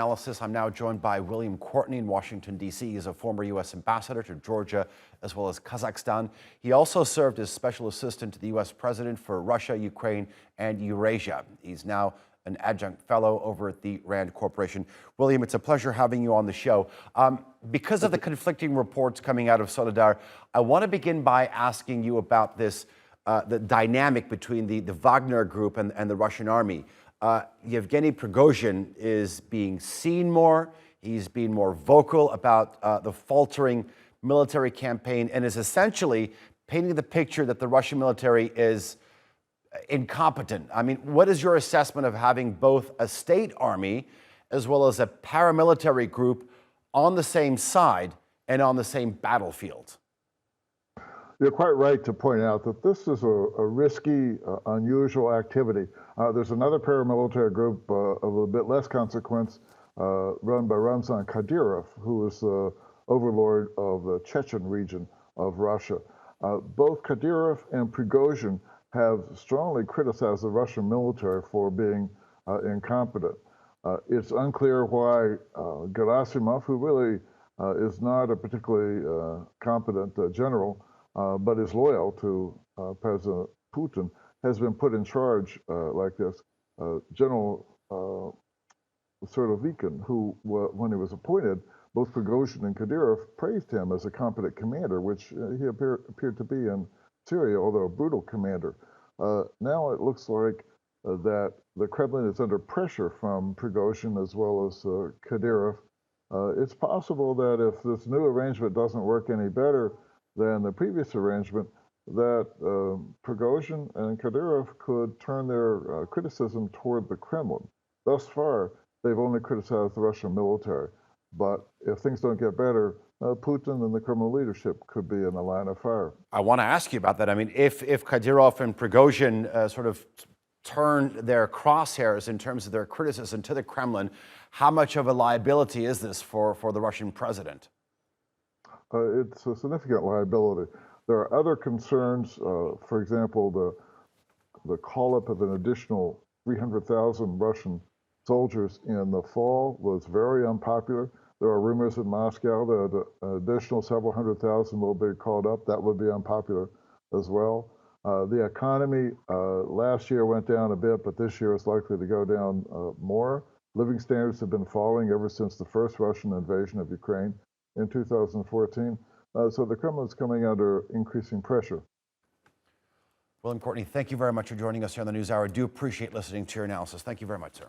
Analysis. I'm now joined by William Courtney in Washington, D.C. He's a former U.S. ambassador to Georgia as well as Kazakhstan. He also served as special assistant to the U.S. president for Russia, Ukraine, and Eurasia. He's now an adjunct fellow over at the RAND Corporation. William, it's a pleasure having you on the show. Because of the conflicting reports coming out of Soledar, I want to begin by asking you about this, the dynamic between the Wagner group and the Russian army. Yevgeny Prigozhin is being seen more. He's being more vocal about the faltering military campaign and is essentially painting the picture that the Russian military is incompetent. I mean, what is your assessment of having both a state army as well as a paramilitary group on the same side and on the same battlefield? You're quite right to point out that this is a risky, unusual activity. There's another paramilitary group of a bit less consequence run by Ramzan Kadyrov, who is the overlord of the Chechen region of Russia. Both Kadyrov and Prigozhin have strongly criticized the Russian military for being incompetent. It's unclear why Gerasimov, who really is not a particularly competent general, but is loyal to President Putin, has been put in charge like this. General Surovikin, who, when he was appointed, both Prigozhin and Kadyrov praised him as a competent commander, which he appeared to be in Syria, although a brutal commander. Now it looks like that the Kremlin is under pressure from Prigozhin as well as Kadyrov. It's possible that if this new arrangement doesn't work any better than the previous arrangement, that Prigozhin and Kadyrov could turn their criticism toward the Kremlin. Thus far, they've only criticized the Russian military. But if things don't get better, Putin and the Kremlin leadership could be in the line of fire. I want to ask you about that. I mean, if Kadyrov and Prigozhin sort of turn their crosshairs in terms of their criticism to the Kremlin, how much of a liability is this for the Russian president? It's a significant liability. There are other concerns. For example, the call-up of an additional 300,000 Russian soldiers in the fall was very unpopular. There are rumors in Moscow that an additional several hundred thousand will be called up. That would be unpopular as well. The economy last year went down a bit, but this year is likely to go down more. Living standards have been falling ever since the first Russian invasion of Ukraine in 2014. So the Kremlin is coming under increasing pressure. William Courtney, thank you very much for joining us here on the NewsHour. I do appreciate listening to your analysis. Thank you very much, sir.